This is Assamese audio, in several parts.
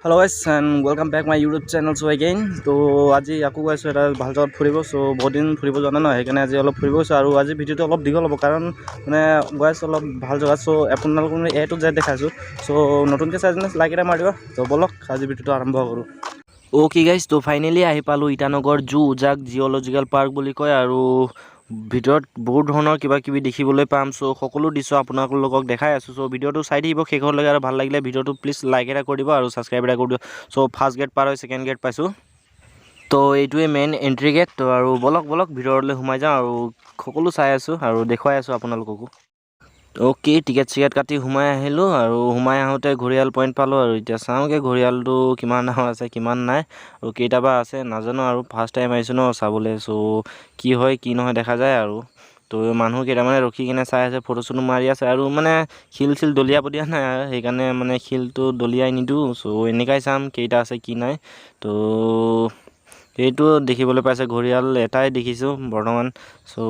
Hello guys and welcome back my YouTube channel so again তো আজি আকো গৈছো এটা ভাল জায়গাত ফুৰিব সো বহুত দিন ফুৰিব যোৱা নাই সেইকাৰণে আজি অলপ ফুৰিব গৈছো আৰু আজি ভিডিওটো অলপ দীঘল হ'ব কাৰণ মানে গৈছো অলপ ভাল জায়গাত সো আপোনালোকক এ টু জেড দেখাইছো সো নতুনকৈ চাইজনে লাইক এটা মাৰিব তো বলক আজি ভিডিওটো আৰম্ভ কৰো ओके गाइस तो फाइनली आহি পালো ইটানগৰ জু যাক জিঅলজিক্যাল পাৰ্ক বুলি কয় আৰু ভিতৰত বহুত ধৰণৰ কিবা কিবি দেখিবলৈ পাম সো সকলো দৃশ্য আপোনালোকক দেখাই আছো সো ভিডিওটো চাই দিব শেষলৈকে আৰু ভাল লাগিলে ভিডিওটো প্লিজ লাইক এটা কৰি দিব আৰু সাবস্ক্ৰাইব এটা কৰি দিব সো ফাৰ্ষ্ট গেট পাৰ হৈ সেকেন্ড গেট পাইছো তো এইটোৱে মেইন এন্ট্ৰি গেট তো আৰু বলক ভিতৰলৈ সোমাই যাওঁ আৰু সকলো চাই আছো আৰু দেখুৱাই আছো আপোনালোককো ओके टिकेट सिकेट काटी हुमाय আহিলো আৰু हुमाय আহোতে ঘৰিয়াল পইণ্ট পালো আৰু এতিয়া চাওঁগে ঘৰিয়ালটো কিমান ডাঙৰ আছে কিমান নাই আৰু কেইটাবা আছে নাজানো আৰু ফাৰ্ষ্ট টাইম আহিছো ন চাবলৈ সো কি হয় কি নহয় দেখা যায় আৰু তো মানুহ কেইটামানে ৰখি কিনে চাই আছে ফটো চটো মাৰি আছে আৰু মানে শিল দলিয়াব দিয়া নাই সেইকাৰণে মানে শিলটো দলিয়াই নিদু সো এনেকাই চাম কেইটা আছে কি নাই তো এইটো দেখিবলৈ পাইছে ঘৰিয়াল এটাই দেখিছো বৰ্তমান সো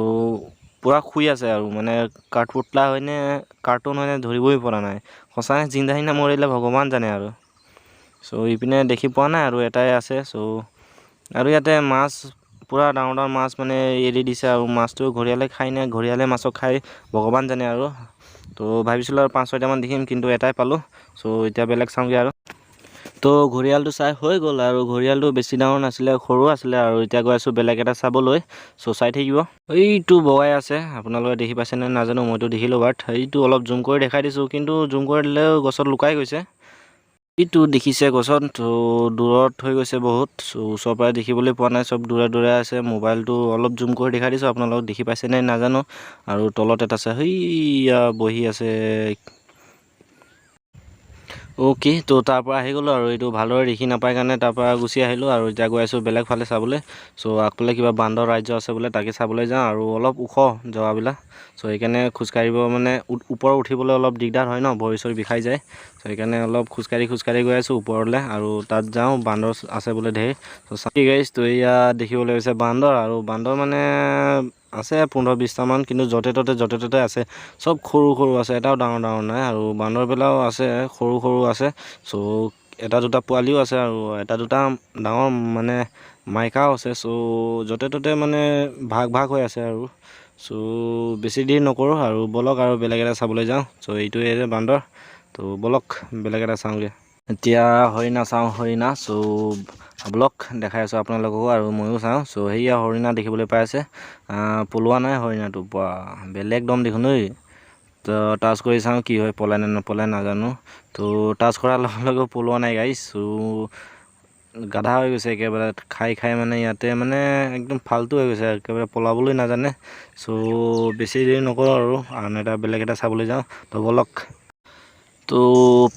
পুৰা খুই আছে আৰু মানে কাঠপুতলা হয়নে কাৰ্টুন হয়নে ধৰিবই পৰা নাই সঁচাই জিন্দাহি না মৰিলে ভগৱান জানে আৰু সো ইপিনে দেখি পোৱা নাই আৰু এটাই আছে সো আৰু ইয়াতে মাছ পুৰা ডাঙৰ মাছ মানে এৰি দিছে আৰু মাছটো ঘৰিয়ালে খাই নে ঘৰিয়ালে মাছক খাই ভগৱান জানে আৰু তো ভাবিছিলো আৰু 5-6টা মান দেখিম কিন্তু এটাই পালো সো এতিয়া বেলেগ চামগে আৰু তো ঘৰিয়ালটো চাই হৈ গ'ল আৰু ঘৰিয়ালটো বেছি ডাঙৰ নাছিলে সৰু আছিলে আৰু এতিয়া গৈ আছো বেলেগ এটা চাবলৈ সো চাই থাকিব এইটো বগাই আছে আপোনালোকে দেখি পাইছে নে নাজানো মইতো দেখিলো বাট এইটো অলপ জুম কৰি দেখাই দিছো কিন্তু জুম কৰি দিলেও গছত লুকাই গৈছে এইটো দেখিছে গছত তো দূৰত হৈ গৈছে বহুত সো ওচৰৰ পৰা দেখিবলৈ পোৱা নাই সব দূৰে আছে মোবাইলটো অলপ জুম কৰি দেখাই দিছো আপোনালোক দেখি পাইছে নে নাজানো আৰু তলত এটা আছে হেইয়া বহি আছে ओके তো তাৰ পৰা আহি গলো আৰু এইটো ভালদৰে দেখি নাপায় কাৰণে তাৰ পৰা গুচি আহিলো আৰু এতিয়া গৈ আছো বেলেগ ফালে চাবলৈ সো আগফালে কিবা বান্দৰ ৰাজ্য আছে বোলে তাকে চাবলৈ যাওঁ আৰু অলপ ওখ জগাবিলাক সো সেইকাৰণে খোজকাঢ়িব মানে ওপৰত উঠিবলৈ অলপ দিগদাৰ হয় ন ভৰি চৰি বিষাই যায় সো সেইকাৰণে অলপ খোজকাঢ়ি গৈ আছো ওপৰলৈ আৰু তাত যাওঁ বান্দৰ আছে বোলে ঢেৰ সো চাকি গাইছ তো এয়া দেখিবলৈ গৈছে বান্দৰ আৰু বান্দৰ মানে আছে 15-20টা মান কিন্তু যতে ততে আছে সব সৰু আছে এটাও ডাঙৰ নাই আৰু বান্দৰ বেলাও আছে সৰু আছে সো এটা দুটা পোৱালিও আছে আৰু এটা দুটা ডাঙৰ মানে মাইকাও আছে সো যতে ততে মানে ভাগ হৈ আছে আৰু সো বেছি দেৰি নকৰো আৰু বলক আৰু বেলেগ এটা চাবলৈ যাওঁ সো এইটোৱে বান্দৰ তো বলক বেলেগ এটা চাওঁগে এতিয়া হৰিণা চাওঁ হৰিণা সো ব্লক দেখাই আছো আপোনালোককো আৰু ময়ো চাওঁ সো হেইয়া হৰিণা দেখিবলৈ পাই আছে পলোৱা নাই হৰিণাটো বা বেলেগ দম দেখোন ঐ তো টাচ কৰি চাওঁ কি হয় পলাই নে নপলাই নাজানো তো টাচ কৰাৰ লগে পলোৱা নাই গাইছ সো গাধা হৈ গৈছে একেবাৰে খাই মানে ইয়াতে মানে একদম ফাল্টু হৈ গৈছে একেবাৰে পলাবলৈ নাজানে সো বেছি দেৰি নকৰো আৰু আন এটা বেলেগ এটা চাবলৈ যাওঁ তো বলক তো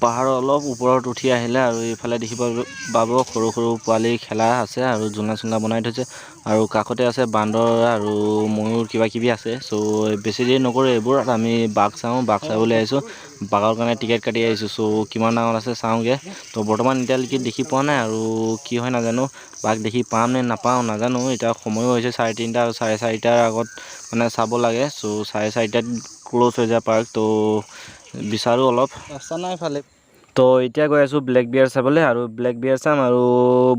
পাহাৰৰ অলপ ওপৰত উঠি আহিলে আৰু এইফালে দেখিব পাব সৰু পোৱালি খেলা আছে আৰু জোনা চোনা বনাই থৈছে আৰু কাষতে আছে বান্দৰ আৰু ময়ূৰ কিবা কিবি আছে সো বেছি দেৰি নকৰো এইবোৰ আমি বাঘ চাবলৈ আহিছো বাঘৰ কাৰণে টিকেট কাটি আহিছো সো কিমান ডাঙৰ আছে চাওঁগে তো বৰ্তমান এতিয়ালৈকে দেখি পোৱা নাই আৰু কি হয় নাজানো বাঘ দেখি পাম নে নাপাওঁ নাজানো এতিয়া সময়ো হৈছে 3:30 আৰু 4:30টাৰ আগত মানে চাব লাগে সো 4:30টাত ক্লোজ হৈ যায় পাৰ্ক তো বিচাৰো অলপ ৰাস্তা নাই ফালে তো এতিয়া গৈ আছো ব্লেক বিয়াৰ চাবলৈ আৰু ব্লেক বিয়াৰ চাম আৰু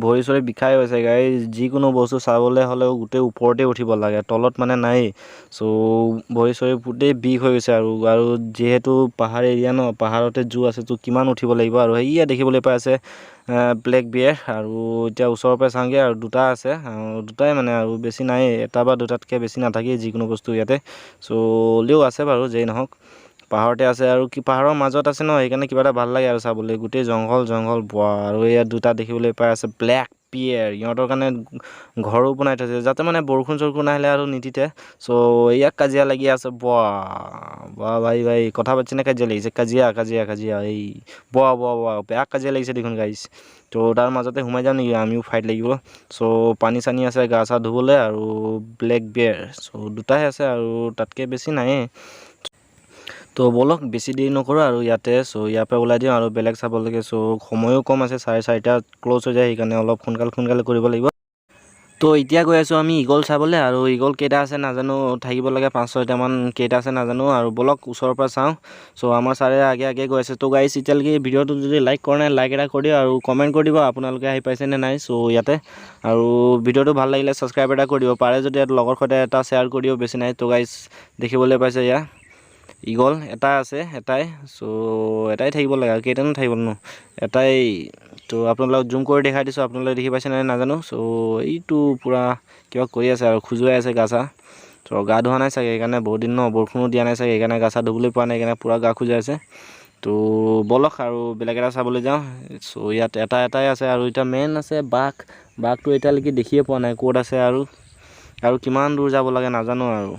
ভৰি চৰি বিষাই হৈছে গাইজ যিকোনো বস্তু চাবলৈ হ'লেও গোটেই ওপৰতে উঠিব লাগে তলত মানে নাই সো ভৰি চৰি গোটেই বিষ হৈ গৈছে আৰু যিহেতু পাহাৰ এৰিয়া ন পাহাৰতে জু আছে তো কিমান উঠিব লাগিব আৰু হেইয়া দেখিবলৈ পাই আছে ব্লেক বিয়াৰ আৰু এতিয়া ওচৰৰ পৰা চাওঁগে আৰু দুটা আছে দুটাই মানে আৰু বেছি নাই এটা বা দুটাতকৈ বেছি নাথাকেই যিকোনো বস্তু ইয়াতে সো হ'লেও আছে বাৰু যেই নহওক পাহাৰতে আছে আৰু কি পাহাৰৰ মাজত আছে ন সেইকাৰণে কিবা এটা ভাল লাগে আৰু চাবলৈ গোটেই জংঘল বোৱা আৰু ইয়াত দুটা দেখিবলৈ পাই আছে ব্লেক বিয়াৰ ইহঁতৰ কাৰণে ঘৰো বনাই থৈছে যাতে মানে বৰষুণ চৰষুণ আহিলে আৰু নিতিতে সো ইয়াক কাজিয়া লাগি আছে বাহ ভাই কথা পাতিছে নে কাজিয়া লাগিছে কাজিয়া এই বাহ বেয়া কাজিয়া লাগিছে দেখোন গাইছ তো তাৰ মাজতে সোমাই যাম নেকি আমিও ফাইট লাগিব সো পানী চানী আছে গা চা ধুবলৈ আৰু ব্লেক বিয়াৰ সো দুটাই আছে আৰু তাতকৈ বেছি নায়েই তো বলক বেছি দেৰি নকৰো আৰু ইয়াতে সো ইয়াৰ পৰা ওলাই দিওঁ আৰু বেলেগ চাবলৈকে সো সময়ো কম আছে 4:30টাত ক্লোজ হৈ যায় সেইকাৰণে অলপ সোনকালে কৰিব লাগিব তো এতিয়া গৈ আছোঁ আমি ঈগল চাবলৈ আৰু ঈগল কেইটা আছে নাজানো থাকিব লাগে 5-6টামান কেইটা আছে নাজানো আৰু বলক ওচৰৰ পৰা চাওঁ চ' আমাৰ ছাৰে আগে গৈ আছে তো গাইছ এতিয়ালৈকে ভিডিঅ'টো যদি লাইক কৰা নাই লাইক এটা কৰি দিও আৰু কমেণ্ট কৰি দিব আপোনালোকে আহি পাইছে নে নাই চ' ইয়াতে আৰু ভিডিঅ'টো ভাল লাগিলে ছাবস্ক্ৰাইব এটা কৰি দিব পাৰে যদি লগৰ সৈতে এটা শ্বেয়াৰ কৰি দিব বেছি নাই তো গাইছ দেখিবলৈ পাইছে এয়া ঈগল এটা আছে এটাই চ' এটাই থাকিব লাগে আৰু কেইটানো থাকিব ন এটাই তো আপোনালোকক জুম কৰি দেখাই দিছোঁ আপোনালোকে দেখি পাইছে নাই নাজানো চ' এইটো পূৰা কিবা কৰি আছে আৰু খোজুৱাই আছে গা চা তো গা ধোৱা নাই চাগে সেইকাৰণে বহুত দিন ন বৰষুণো দিয়া নাই চাগে সেইকাৰণে গা চা ধুবলৈ পোৱা নাই সেইকাৰণে পূৰা গা খোজুৱাই আছে তো বলক আৰু বেলেগ এটা চাবলৈ যাওঁ চ' ইয়াত এটাই আছে আৰু এতিয়া মেইন আছে বাঘটো এতিয়ালৈকে দেখিয়ে পোৱা নাই ক'ত আছে আৰু কিমান দূৰ যাব লাগে নাজানো আৰু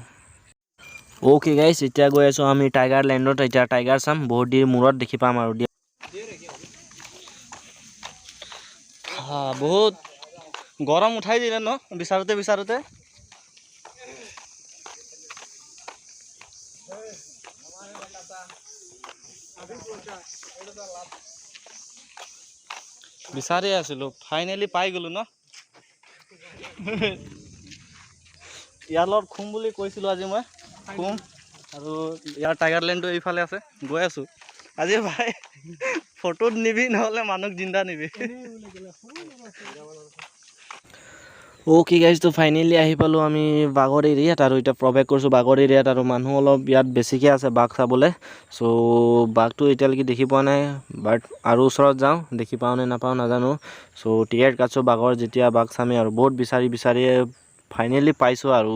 অ'কে গাইছ এতিয়া গৈ আছোঁ আমি টাইগাৰ লেণ্ডত এতিয়া টাইগাৰ চাম বহুত দেৰি মূৰত দেখি পাম আৰু বহুত গৰম উঠাই দিলে ন বিচাৰোতে বিচাৰি আছিলোঁ ফাইনেলি পাই গ'লো ন ইয়াৰ লগত খুম বুলি কৈছিলোঁ আজি মই খুম আৰু ইয়াৰ টাইগাৰ লেণ্ডটো এইফালে আছে গৈ আছোঁ আজি ভাই ফটোত নিবি নহ'লে মানুহ জিন্দা নিবি অ'কে গাইজ তো ফাইনেলি আহি পালোঁ আমি বাঘৰ এৰিয়াত আৰু এতিয়া প্ৰৱেশ কৰিছোঁ বাঘৰ এৰিয়াত আৰু মানুহ অলপ ইয়াত বেছিকৈ আছে বাঘ চাবলৈ চ' বাঘটো এতিয়ালৈকে দেখি পোৱা নাই বাট আৰু ওচৰত যাওঁ দেখি পাওঁ নে নাপাওঁ নাজানো চ' টিকেট কাটছোঁ বাঘৰ যেতিয়া বাঘ চামেই আৰু বহুত বিচাৰি ফাইনেলি পাইছোঁ আৰু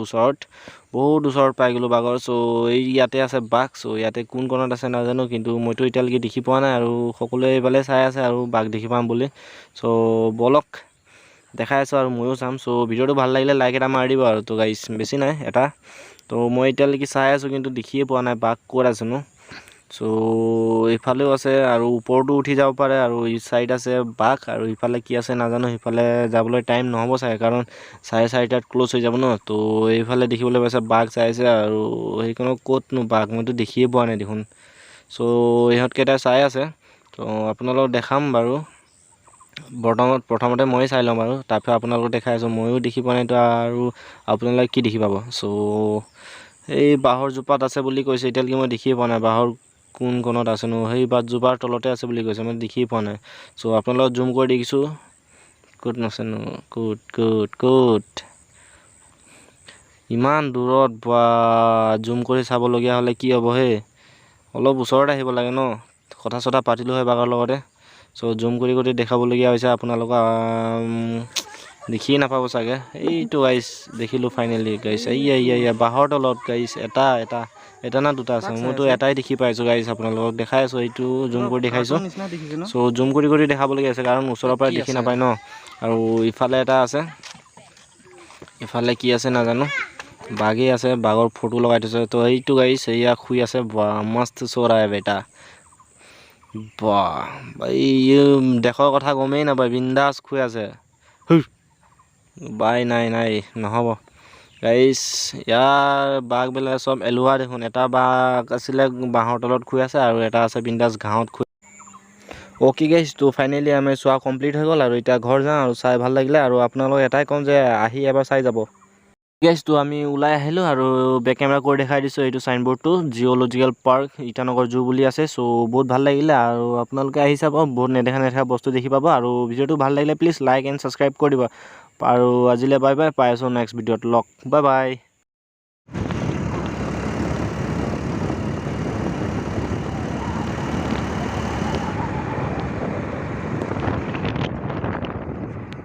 বহুত ওচৰত পাই গ'লোঁ বাঘৰ চ' এই ইয়াতে আছে বাঘ চ' ইয়াতে কোন কোণত আছে নাজানো কিন্তু মইতো এতিয়ালৈকে দেখি পোৱা নাই আৰু সকলোৱে এইফালে চাই আছে আৰু বাঘ দেখি পাম বুলি চ' বলক দেখাই আছোঁ আৰু ময়ো চাম চ' ভিডিঅ'টো ভাল লাগিলে লাইক এটা মাৰি দিব আৰু তো গাইছ বেছি নাই এটা তো মই এতিয়ালৈকে চাই আছোঁ কিন্তু দেখিয়ে পোৱা নাই বাঘ ক'ত আছেনো চ' এইফালেও আছে আৰু ওপৰতো উঠি যাব পাৰে আৰু ই চাইড আছে বাঘ আৰু ইফালে কি আছে নাজানো সিফালে যাবলৈ টাইম নহ'ব চাগে কাৰণ 4:30 ক্ল'জ হৈ যাব ন তো এইফালে দেখিবলৈ পাইছে বাঘ চাইছে আৰু সেইখনক ক'তনো বাঘ মইতো দেখিয়ে পোৱা নাই দেখোন চ' ইহঁতকেইটা চাই আছে তো আপোনালোকক দেখাম বাৰু প্ৰথমতে ময়ে চাই ল'ম আৰু তাৰপিছত আপোনালোকক দেখাই আছোঁ ময়ো দেখি পোৱা নাইতো আৰু আপোনালোকে কি দেখি পাব চ' এই বাঁহৰ জোপাত আছে বুলি কৈছে এতিয়ালৈকে মই দেখিয়ে পোৱা নাই বাঁহৰ কোন কোণত আছেনো সেই বাঁহজোপাৰ তলতে আছে বুলি কৈছে মই দেখিয়ে পোৱা নাই চ' আপোনালোকক জুম কৰি দেখিছোঁ ক'ত নাছেনো ক'ত ইমান দূৰত বা জুম কৰি চাবলগীয়া হ'লে কি হ'ব হে অলপ ওচৰত আহিব লাগে ন কথা চথা পাতিলোঁ হয় বাঘৰ লগতে চ' জুম কৰি দেখাবলগীয়া হৈছে আপোনালোকক দেখিয়ে নাপাব চাগে এইটো গাইছ দেখিলোঁ ফাইনেলি গাইছ এয়া বাঁহৰ তলত গাইছ এটা না দুটা আছে মইতো এটাই দেখি পাইছোঁ গাইছ আপোনালোকক দেখাই আছোঁ এইটো জুম কৰি দেখাইছোঁ চ' জুম কৰি দেখাবলগীয়া আছে কাৰণ ওচৰৰ পৰা দেখি নাপায় ন আৰু ইফালে এটা আছে ইফালে কি আছে নাজানো বাঘেই আছে বাঘৰ ফটো লগাই থৈছে তো এইটো গাইছ এয়া শুই আছে বা মস্ত চৰা বেটা এই দেশৰ কথা গমেই নাপায় বিন্দাছ শুই আছে নাই নহ'ব গাইছ ইয়াৰ বাঘবিলাক চব এলোৱা দেখোন এটা বাঘ আছিলে বাঁহৰ তলত শুই আছে আৰু এটা আছে বিন্দাছ ঘাঁহত শুই অ'কে গাইছ তো ফাইনেলি আমি চোৱা কমপ্লিট হৈ গ'ল আৰু এতিয়া ঘৰ যাওঁ আৰু চাই ভাল লাগিলে আৰু আপোনালোকক এটাই ক'ম যে আহি এবাৰ চাই যাব গাইছ তো আমি ওলাই আহিলোঁ আৰু বেক কেমেৰা কৰি দেখাই দিছোঁ এইটো চাইনবোৰ্ডটো জিঅ'লজিকেল পাৰ্ক ইটানগৰ জু বুলি আছে চ' বহুত ভাল লাগিলে আৰু আপোনালোকে আহি চাব বহুত নেদেখা বস্তু দেখি পাব আৰু ভিডিঅ'টো ভাল লাগিলে প্লিজ লাইক এণ্ড ছাবস্ক্ৰাইব কৰি দিব আৰু আজিলৈ বাই বাই পাই আছোঁ নেক্সট ভিডিঅ'ত লগ বাই